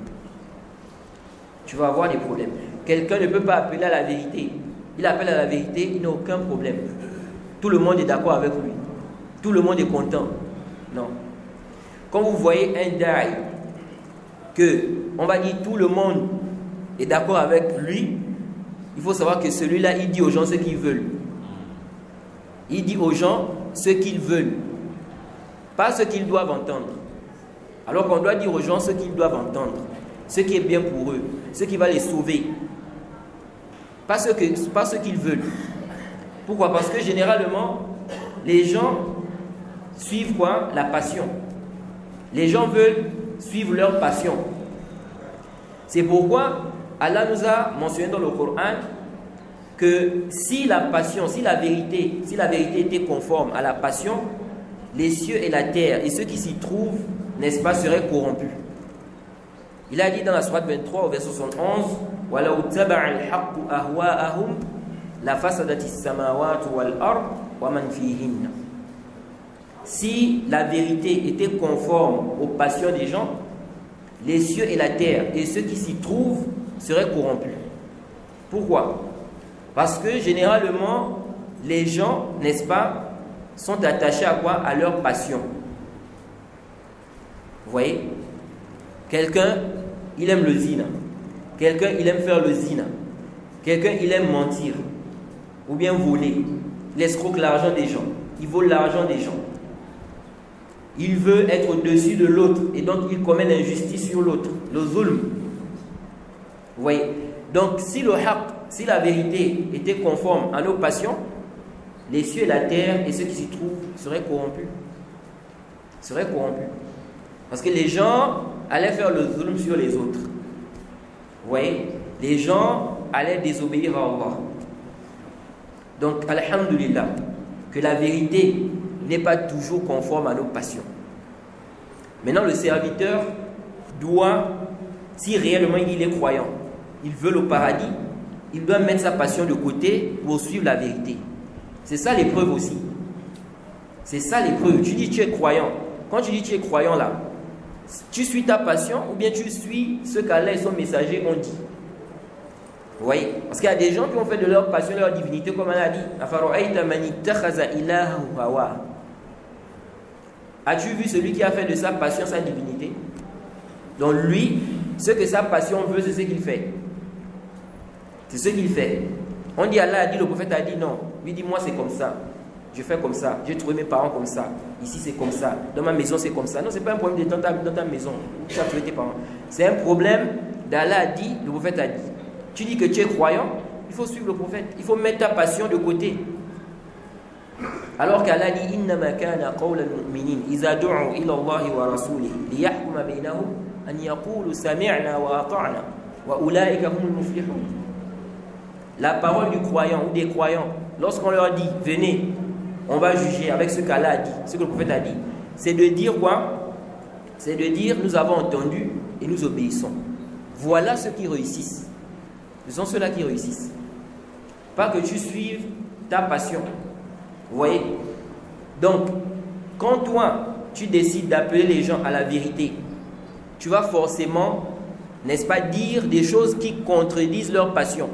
Tu vas avoir des problèmes. Quelqu'un ne peut pas appeler à la vérité. Il appelle à la vérité, il n'a aucun problème. Tout le monde est d'accord avec lui. Tout le monde est content. Non. Quand vous voyez un da'i, que on va dire tout le monde est d'accord avec lui, il faut savoir que celui-là, il dit aux gens ce qu'ils veulent. Il dit aux gens ce qu'ils veulent, pas ce qu'ils doivent entendre. Alors qu'on doit dire aux gens ce qu'ils doivent entendre, ce qui est bien pour eux, ce qui va les sauver. Pas ce qu'ils veulent. Pourquoi? Parce que généralement, les gens suivent quoi? La passion. Les gens veulent suivre leur passion. C'est pourquoi Allah nous a mentionné dans le Coran que si la passion, si la vérité était conforme à la passion, les cieux et la terre et ceux qui s'y trouvent, n'est-ce pas, seraient corrompus. Il a dit dans la sourate 23 au verset 71, وَلَوْ تَبَعَ الْحَقُّ أَهْوَاءَهُمْ لَفَسَدَتِ السَّمَاوَاتُ وَالْأَرْضِ وَمَنْ فِيهِنَّ. Si la vérité était conforme aux passions des gens, les cieux et la terre et ceux qui s'y trouvent seraient corrompus. Pourquoi? Parce que généralement, les gens, n'est-ce pas, sont attachés à quoi? À leur passion. Vous voyez? Quelqu'un, il aime le zina. Quelqu'un, il aime faire le zina. Quelqu'un, il aime mentir. Ou bien voler. Il escroque l'argent des gens. Il vole l'argent des gens. Il veut être au-dessus de l'autre. Et donc, il commet l'injustice sur l'autre. Le zulm. Vous voyez? Donc, si le haqq, si la vérité était conforme à nos passions, les cieux et la terre et ceux qui s'y trouvent seraient corrompus. Seraient corrompus. Parce que les gens allaient faire le zulm sur les autres. Vous voyez? Les gens allaient désobéir à Allah. Donc, alhamdulillah, que la vérité n'est pas toujours conforme à nos passions. Maintenant, le serviteur doit, si réellement il est croyant, il veut le paradis, il doit mettre sa passion de côté pour suivre la vérité. C'est ça l'épreuve aussi. C'est ça l'épreuve. Tu dis tu es croyant. Quand tu dis tu es croyant là, tu suis ta passion ou bien tu suis ce qu'Allah et son messager ont dit. Vous voyez? Parce qu'il y a des gens qui ont fait de leur passion leur divinité, comme Allah a dit. As-tu vu celui qui a fait de sa passion sa divinité? Donc lui, ce que sa passion veut, c'est ce qu'il fait. C'est ce qu'il fait. On dit Allah a dit, le prophète a dit non. Lui dit moi c'est comme ça. Je fais comme ça. J'ai trouvé mes parents comme ça. Ici c'est comme ça. Dans ma maison c'est comme ça. Non, c'est pas un problème de dans ta maison. Tu as trouvé tes parents. C'est un problème d'Allah a dit, le prophète a dit. Tu dis que tu es croyant, il faut suivre le prophète. Il faut mettre ta passion de côté. Alors qu'Allah dit innama kana qawla al-mu'minin idha du'u ila Allah wa rasulihi liyahkuma bainahum an yaqulu sami'na wa ata'na wa ulaika humul muflihun. La parole du croyant ou des croyants, lorsqu'on leur dit venez, on va juger avec ce qu'Allah a dit, ce que le prophète a dit, c'est de dire quoi? C'est de dire nous avons entendu et nous obéissons. Voilà ceux qui réussissent. Ce sont ceux-là qui réussissent. Pas que tu suives ta passion. Vous voyez? Donc, quand toi, tu décides d'appeler les gens à la vérité, tu vas forcément, n'est-ce pas, dire des choses qui contredisent leur passion.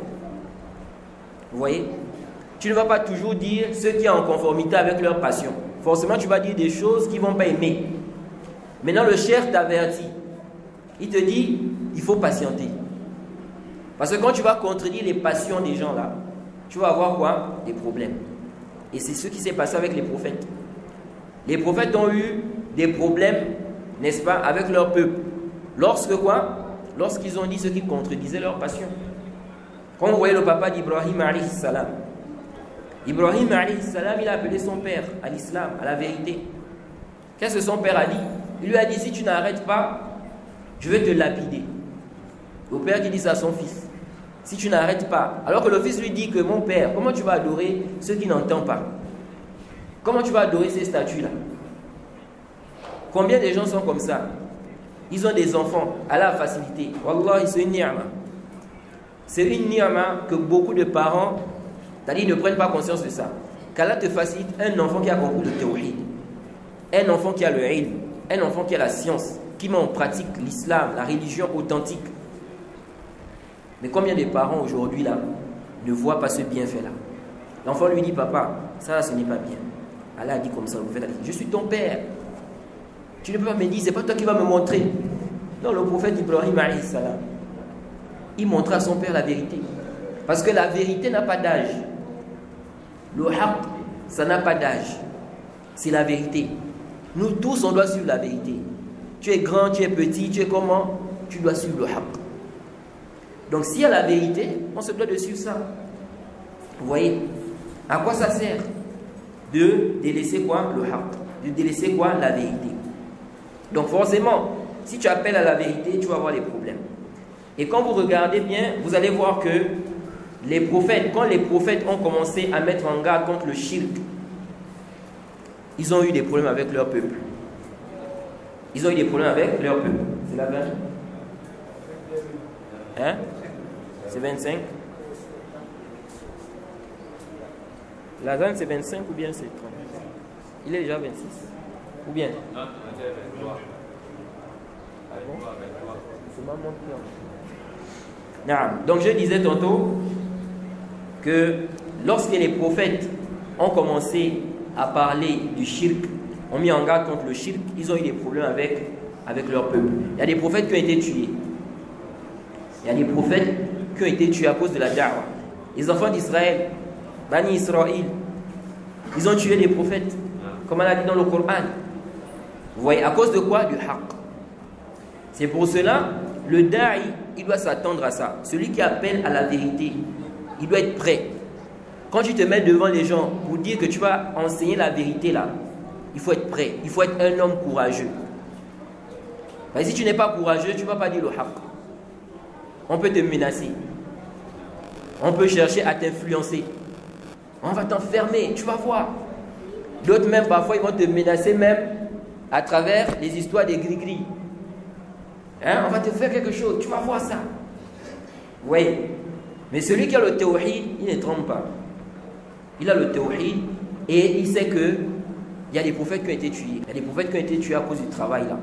Vous voyez? Tu ne vas pas toujours dire ce qui est en conformité avec leur passion. Forcément, tu vas dire des choses qu'ils ne vont pas aimer. Maintenant, le cheikh t'avertit. Il te dit, il faut patienter. Parce que quand tu vas contredire les passions des gens là, tu vas avoir quoi? Des problèmes. Et c'est ce qui s'est passé avec les prophètes. Les prophètes ont eu des problèmes, n'est-ce pas, avec leur peuple. Lorsque quoi? Lorsqu'ils ont dit ce qui contredisait leur passion. Quand vous voyez le papa d'Ibrahim alayhi salam, Ibrahim alayhi salam, il a appelé son père à l'islam, à la vérité. Qu'est-ce que son père a dit? Il lui a dit, si tu n'arrêtes pas, je vais te lapider. Le père qui dit ça à son fils. Si tu n'arrêtes pas. Alors que le fils lui dit que mon père, comment tu vas adorer ceux qui n'entendent pas? Comment tu vas adorer ces statues-là? Combien de gens sont comme ça? Ils ont des enfants. Allah a facilité. Wallah, c'est une ni'ma. C'est une ni'ma que beaucoup de parents, c'est-à-dire, ne prennent pas conscience de ça. Qu'Allah te facilite un enfant qui a compris le tawhid, un enfant qui a le ilm, un enfant qui a la science, qui met en pratique l'islam, la religion authentique. Mais combien de parents aujourd'hui là ne voient pas ce bienfait-là? L'enfant lui dit, papa, ça ce n'est pas bien. Allah a dit comme ça, je suis ton père. Tu ne peux pas me dire, c'est pas toi qui vas me montrer. Non, le prophète Ibrahim alayhi salam, il montra à son père la vérité. Parce que la vérité n'a pas d'âge. Le haqq, ça n'a pas d'âge. C'est la vérité. Nous tous, on doit suivre la vérité. Tu es grand, tu es petit, tu es comment? Tu dois suivre le haqq. Donc s'il y a la vérité, on se doit de suivre ça. Vous voyez? À quoi ça sert? De délaisser quoi? Le haqq. De délaisser quoi? La vérité. Donc forcément, si tu appelles à la vérité, tu vas avoir des problèmes. Et quand vous regardez bien, vous allez voir que les prophètes, quand les prophètes ont commencé à mettre en garde contre le shirk, ils ont eu des problèmes avec leur peuple. Ils ont eu des problèmes avec leur peuple. C'est la bonne? Hein? C'est 25? La zone c'est 25 ou bien c'est 30? Il est déjà 26? Ou bien? Non, c'est 23. Ah bon? C'est ma montre. Donc je disais tantôt que lorsque les prophètes ont commencé à parler du shirk, ont mis en garde contre le shirk, ils ont eu des problèmes avec leur peuple. Il y a des prophètes qui ont été tués. Il y a des prophètes qui ont été tués à cause de la da'wah. Les enfants d'Israël, Bani Israël, ils ont tué des prophètes, comme Allah dit dans le Coran. Vous voyez, à cause de quoi? Du haqq. C'est pour cela, le da'i, il doit s'attendre à ça. Celui qui appelle à la vérité, il doit être prêt. Quand tu te mets devant les gens pour dire que tu vas enseigner la vérité là, il faut être prêt. Il faut être un homme courageux. Parce que si tu n'es pas courageux, tu ne vas pas dire le haqq. On peut te menacer. On peut chercher à t'influencer. On va t'enfermer, tu vas voir. D'autres même, parfois, ils vont te menacer même à travers les histoires des gris-gris. Hein? On va te faire quelque chose, tu vas voir ça. Oui. Mais celui qui a le tawhid, il ne trompe pas. Il a le tawhid et il sait que il y a des prophètes qui ont été tués. Il y a des prophètes qui ont été tués à cause du travail là.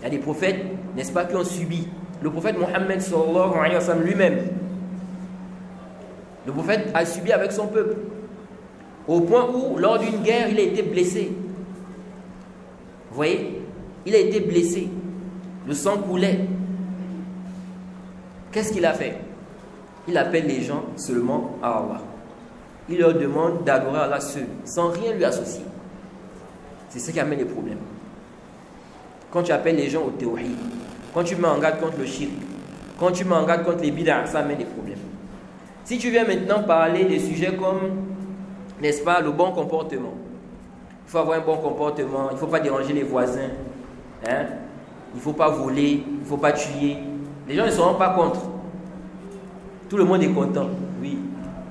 Il y a des prophètes, n'est-ce pas, qui ont subi. Le prophète Mohammed sallallahu alayhi wa sallam lui-même. Le prophète a subi avec son peuple. Au point où, lors d'une guerre, il a été blessé. Vous voyez? Il a été blessé. Le sang coulait. Qu'est-ce qu'il a fait? Il appelle les gens seulement à Allah. Il leur demande d'adorer Allah seul, sans rien lui associer. C'est ce qui amène les problèmes. Quand tu appelles les gens au tawhid, quand tu mets en garde contre le shirk, quand tu mets en garde contre les bid'ah, ça amène des problèmes. Si tu viens maintenant parler des sujets comme, n'est-ce pas, le bon comportement. Il faut avoir un bon comportement, il ne faut pas déranger les voisins, hein? Il ne faut pas voler, il ne faut pas tuer. Les gens ne seront pas contre. Tout le monde est content. Oui,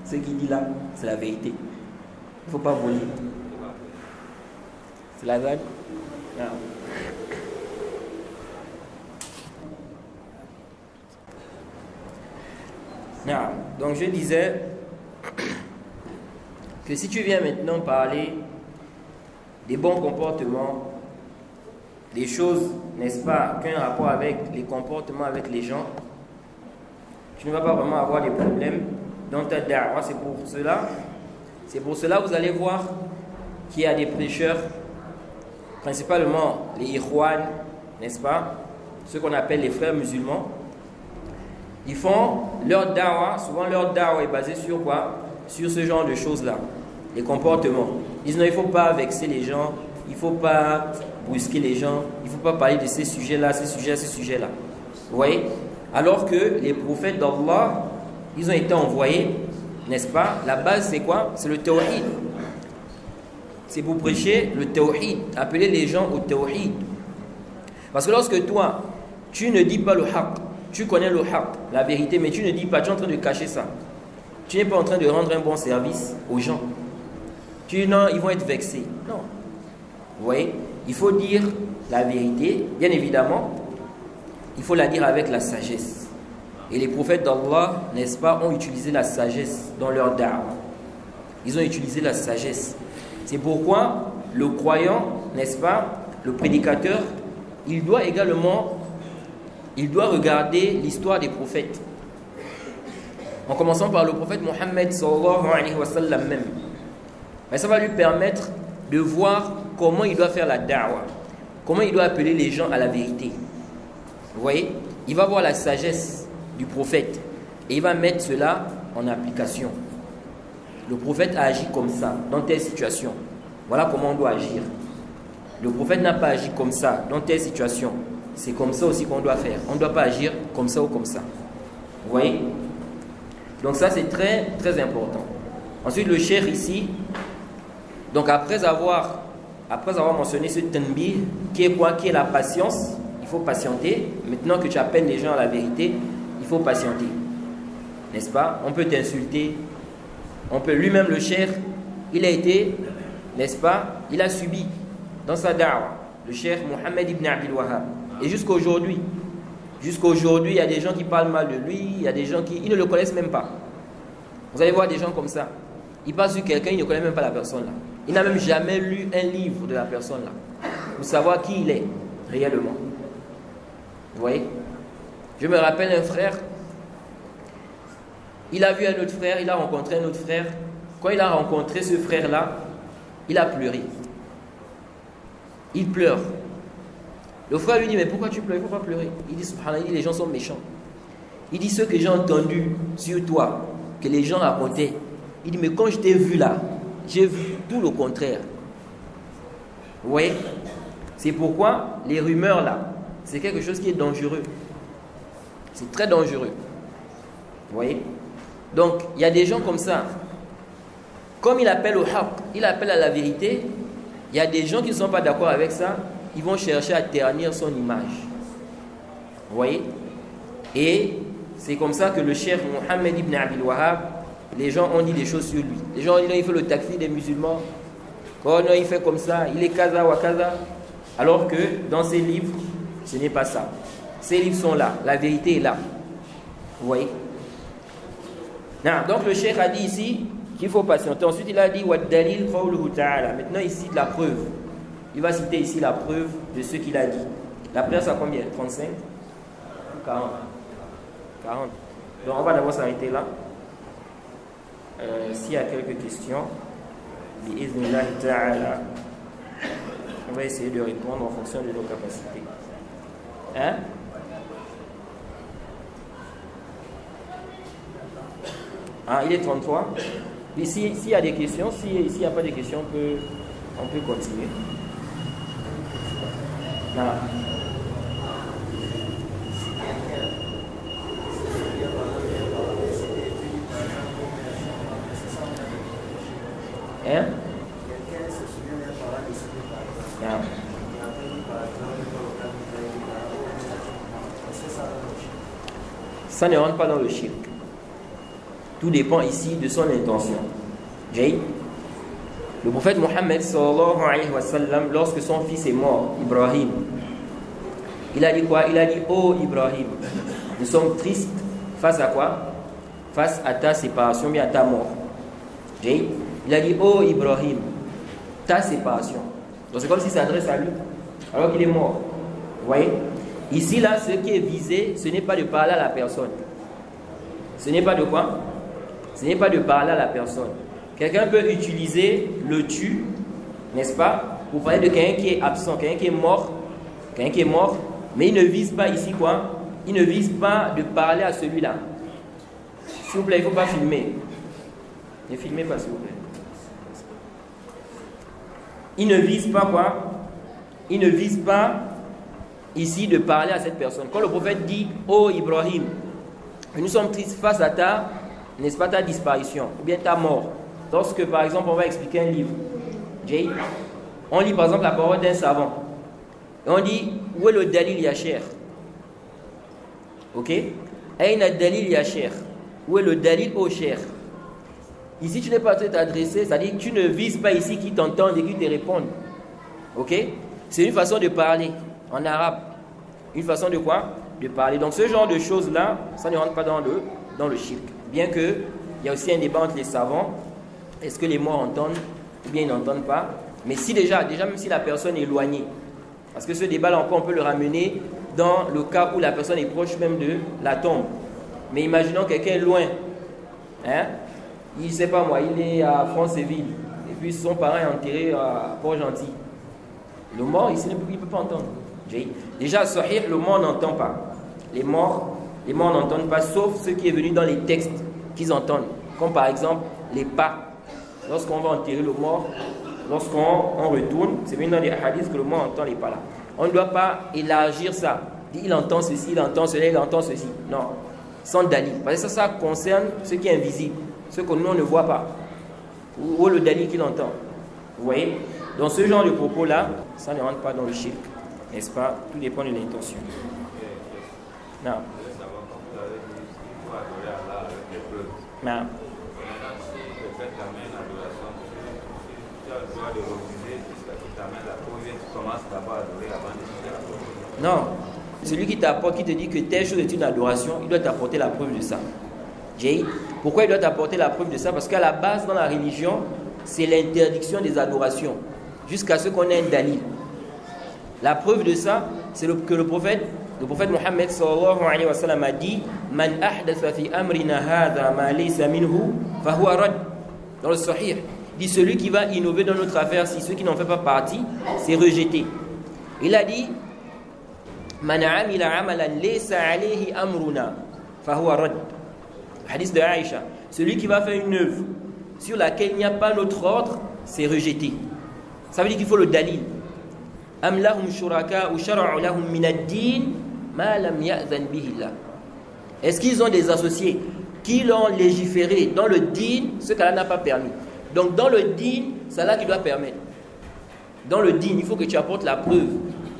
ce qu'il dit là, c'est la vérité. Il ne faut pas voler. C'est la vague. Donc je disais que si tu viens maintenant parler des bons comportements, des choses, n'est-ce pas, qu'un rapport avec les comportements avec les gens, tu ne vas pas vraiment avoir des problèmes dans ta da'wah. C'est pour cela vous allez voir qu'il y a des prêcheurs, principalement les ikhwan, n'est-ce pas, ceux qu'on appelle les frères musulmans. Ils font leur da'wah, souvent leur da'wah est basée sur quoi? Sur ce genre de choses-là, les comportements. Ils disent non, il ne faut pas vexer les gens, il ne faut pas brusquer les gens, il ne faut pas parler de ces sujets-là, ces sujets-là. Vous voyez? Alors que les prophètes d'Allah, ils ont été envoyés, n'est-ce pas? La base c'est quoi? C'est le tawhid. C'est pour prêcher le tawhid, appeler les gens au tawhid. Parce que lorsque toi, tu ne dis pas le haqq, tu connais le haqq, la vérité, mais tu ne dis pas, tu es en train de cacher ça. Tu n'es pas en train de rendre un bon service aux gens. Tu dis non, ils vont être vexés. Non. Vous voyez, il faut dire la vérité. Bien évidemment, il faut la dire avec la sagesse. Et les prophètes d'Allah, n'est-ce pas, ont utilisé la sagesse dans leur da'wah. Ils ont utilisé la sagesse. C'est pourquoi le croyant, n'est-ce pas, le prédicateur, il doit regarder l'histoire des prophètes. En commençant par le prophète Mohammed sallallahu alayhi wa sallam même. Mais ça va lui permettre de voir comment il doit faire la da'wah, comment il doit appeler les gens à la vérité. Vous voyez, il va voir la sagesse du prophète et il va mettre cela en application. Le prophète a agi comme ça dans telle situation. Voilà comment on doit agir. Le prophète n'a pas agi comme ça dans telle situation. C'est comme ça aussi qu'on doit faire. On ne doit pas agir comme ça ou comme ça. Vous voyez? Donc ça c'est très très important. Ensuite le cheikh ici, donc après avoir mentionné ce tanbih, qui est quoi? Qui est la patience. Il faut patienter. Maintenant que tu appelles les gens à la vérité, il faut patienter. N'est-ce pas? On peut t'insulter. On peut, lui-même le cheikh, il a été, n'est-ce pas? Il a subi dans sa da'wah, le cheikh Mohammed ibn Abdul Wahhab. Et jusqu'à aujourd'hui, il y a des gens qui parlent mal de lui, il y a des gens qui ne le connaissent même pas. Vous allez voir des gens comme ça. Il passe sur quelqu'un, il ne connaît même pas la personne là. Il n'a même jamais lu un livre de la personne là, pour savoir qui il est réellement. Vous voyez? Je me rappelle un frère, il a vu un autre frère, il a rencontré un autre frère. Quand il a rencontré ce frère-là, il a pleuré. Il pleure. Le frère lui dit, mais pourquoi tu pleures? Il ne faut pas pleurer. Il dit, subhanallah, les gens sont méchants. Il dit, ce que j'ai entendu sur toi, que les gens racontaient. Il dit, mais quand je t'ai vu là, j'ai vu tout le contraire. Vous voyez? C'est pourquoi les rumeurs là, c'est quelque chose qui est dangereux. C'est très dangereux. Vous voyez? Donc, il y a des gens comme ça. Comme il appelle au haqq, il appelle à la vérité, il y a des gens qui ne sont pas d'accord avec ça, ils vont chercher à ternir son image. Vous voyez? Et c'est comme ça que le cheikh Mohammed ibn Abdul Wahhab, les gens ont dit des choses sur lui. Les gens ont dit non, il fait le takfir des musulmans. Oh non, il fait comme ça, il est kaza wa kaza. Alors que dans ses livres, ce n'est pas ça. Ces livres sont là, la vérité est là. Vous voyez? Non, donc le cheikh a dit ici qu'il faut patienter. Ensuite il a dit wa dalil qawluhu ta'ala. Maintenant ici de la preuve. Il va citer ici la preuve de ce qu'il a dit. La place à combien? 35 ou 40? 40. Donc on va d'abord s'arrêter là. S'il y a quelques questions, bi'iznillahi ta'ala, on va essayer de répondre en fonction de nos capacités. Hein? Ah, il est 33. Ici, s'il y a des questions, s'il n'y a pas de questions, on peut continuer. Ah. Hein? Ah. Ça ne rentre pas dans le shirk. Tout dépend ici de son intention. Le prophète Mohammed sallallahu alayhi wa sallam, lorsque son fils est mort, Ibrahim, il a dit quoi? Il a dit, oh Ibrahim, nous sommes tristes face à quoi? Face à ta séparation, bien à ta mort. Il a dit, oh Ibrahim, ta séparation. Donc c'est comme s'il s'adresse à lui alors qu'il est mort. Vous voyez? Ici là, ce qui est visé, ce n'est pas de parler à la personne. Ce n'est pas de quoi? Ce n'est pas de parler à la personne. Quelqu'un peut utiliser le tu, n'est-ce pas, pour parler de quelqu'un qui est absent, quelqu'un qui est mort, mais il ne vise pas ici quoi? Il ne vise pas de parler à celui-là. S'il vous plaît, il ne faut pas filmer. Ne filmez pas, s'il vous plaît. Il ne vise pas quoi? Il ne vise pas ici de parler à cette personne. Quand le prophète dit, oh Ibrahim, nous sommes tristes face à ta, n'est-ce pas, ta disparition, ou bien ta mort. Lorsque, par exemple, on va expliquer un livre, on lit par exemple la parole d'un savant. Et on dit, où est le dalil yasher? Ok? Aïna dalil ya cheikh. Où est le dalil au cheikh? Ici, tu n'es pas train de t'adresser, c'est-à-dire que tu ne vises pas ici qui t'entendent et qui te répondent. Ok? C'est une façon de parler en arabe. Une façon de quoi? De parler. Donc, ce genre de choses-là, ça ne rentre pas dans le shirk. Bien qu'il y a aussi un débat entre les savants. Est-ce que les morts entendent ou bien ils n'entendent pas? Mais si déjà même si la personne est éloignée, parce que ce débat-là encore, on peut le ramener dans le cas où la personne est proche même de la tombe. Mais imaginons quelqu'un est loin. Hein? Il ne sait pas moi, il est à Franceville. Et puis son parent est enterré à Port-Gentil. Le mort, ici, il ne peut pas entendre. Déjà, Sahih, le mort n'entend pas. Les morts n'entendent pas, sauf ce qui est venu dans les textes qu'ils entendent. Comme par exemple les pas. Lorsqu'on va enterrer le mort, lorsqu'on retourne, c'est venu dans les hadiths que le mort entend les pas là. On ne doit pas élargir ça. Il entend ceci, il entend cela, il entend ceci. Non. Sans dalil. Parce que ça concerne ce qui est invisible. Ce que nous, on ne voit pas. Ou le dalil qu'il entend. Vous voyez? Dans ce genre de propos-là, ça ne rentre pas dans le shirk. N'est-ce pas? Tout dépend de l'intention. Non. Non. Non. Celui qui t'apporte, qui te dit que telle chose est une adoration, il doit t'apporter la preuve de ça. Pourquoi il doit t'apporter la preuve de ça? Parce qu'à la base, dans la religion, c'est l'interdiction des adorations, jusqu'à ce qu'on ait un dalil. La preuve de ça, c'est que le prophète Mohammed sallallahu alayhi wa sallam a dit Man ahdatha fi amrina hadha ma laysa minhu fahuwa rad. Dans le Sahih, il dit celui qui va innover dans notre affaire, si ceux qui n'en font pas partie, c'est rejeté. Il a dit Man amila amalan laysa alayhi amruna fahuwa rad. Hadith de Aïcha. Celui qui va faire une œuvre sur laquelle il n'y a pas notre ordre, c'est rejeté. Ça veut dire qu'il faut le dalil. Am lahum shuraka ou shara'u lahum min ad-din ma lam ya'zan bihi Allah. Est-ce qu'ils ont des associés qui l'ont légiféré dans le din ce qu'Allah n'a pas permis? Donc dans le din, c'est là qui doit permettre. Dans le din, il faut que tu apportes la preuve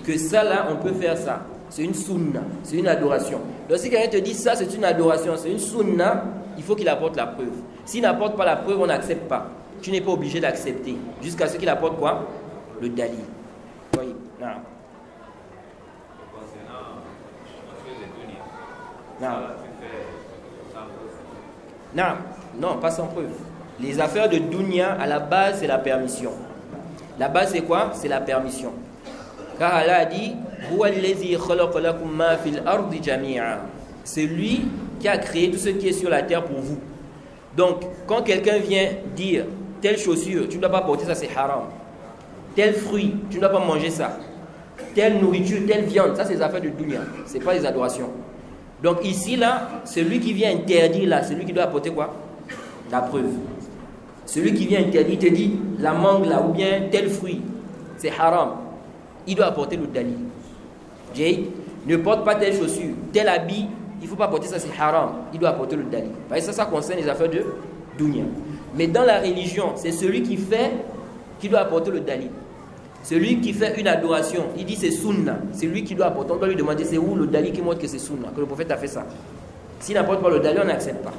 que ça là, on peut faire ça. C'est une sunna, c'est une adoration. Donc si quelqu'un te dit ça, c'est une adoration, c'est une sunna, il faut qu'il apporte la preuve. S'il n'apporte pas la preuve, on n'accepte pas. Tu n'es pas obligé d'accepter. Jusqu'à ce qu'il apporte quoi? Le dalil. Oui, non. Non. Non, pas sans preuve. Les affaires de dunya, à la base, c'est la permission. La base, c'est quoi? C'est la permission. Car Allah a dit c'est lui qui a créé tout ce qui est sur la terre pour vous. Donc, quand quelqu'un vient dire telle chaussure, tu ne dois pas porter ça, c'est haram. Tel fruit, tu ne dois pas manger ça. Telle nourriture, telle viande, ça c'est des affaires de dunya. Ce n'est pas des adorations. Donc ici, là, celui qui vient interdire, là, c'est lui qui doit apporter quoi? La preuve. Celui qui vient interdire, il te dit la mangue là, ou bien tel fruit, c'est haram. Il doit apporter le dalil. Ne porte pas telle chaussure, tel habit, il ne faut pas porter ça, c'est haram. Il doit apporter le dalil. Parce que ça concerne les affaires de dunya. Mais dans la religion, c'est celui qui fait qui doit apporter le dalil. Celui qui fait une adoration, il dit c'est sunna. C'est lui qui doit apporter. On doit lui demander c'est où le dalil qui montre que c'est sunna, que le prophète a fait ça. S'il n'apporte pas le dalil, on n'accepte pas.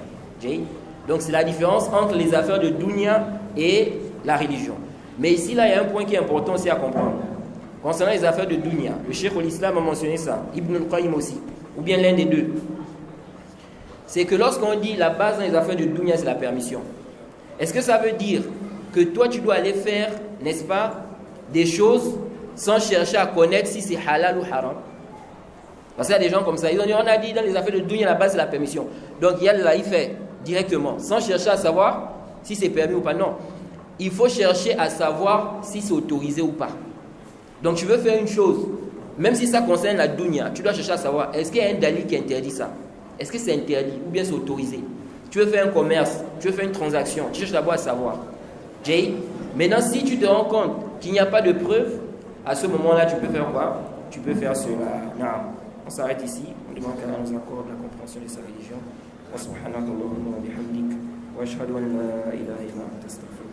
Donc c'est la différence entre les affaires de dunya et la religion. Mais ici, là, il y a un point qui est important aussi à comprendre. Concernant les affaires de dunya, le Cheikh l'Islam a mentionné ça, Ibn al-Qayyim aussi, ou bien l'un des deux. C'est que lorsqu'on dit la base dans les affaires de dunya, c'est la permission. Est-ce que ça veut dire que toi, tu dois aller faire, n'est-ce pas, des choses sans chercher à connaître si c'est halal ou haram? Parce qu'il y a des gens comme ça, ils ont dit, on a dit dans les affaires de dunya, la base c'est la permission. Donc il y a là, il fait directement, sans chercher à savoir si c'est permis ou pas. Non, il faut chercher à savoir si c'est autorisé ou pas. Donc tu veux faire une chose, même si ça concerne la dunya, tu dois chercher à savoir, est-ce qu'il y a un dalil qui interdit ça? Est-ce que c'est interdit ou bien c'est autorisé? Tu veux faire un commerce, tu veux faire une transaction, tu cherches d'abord à savoir. Maintenant, si tu te rends compte qu'il n'y a pas de preuve, à ce moment-là, tu peux faire quoi? Tu peux faire cela. Non. On s'arrête ici. On demande qu'Allah nous accorde la compréhension de sa religion. Wa subhanaka Allahumma wa bihamdik. Wa ashhadu an la ilaha illa anta astaghfiruka.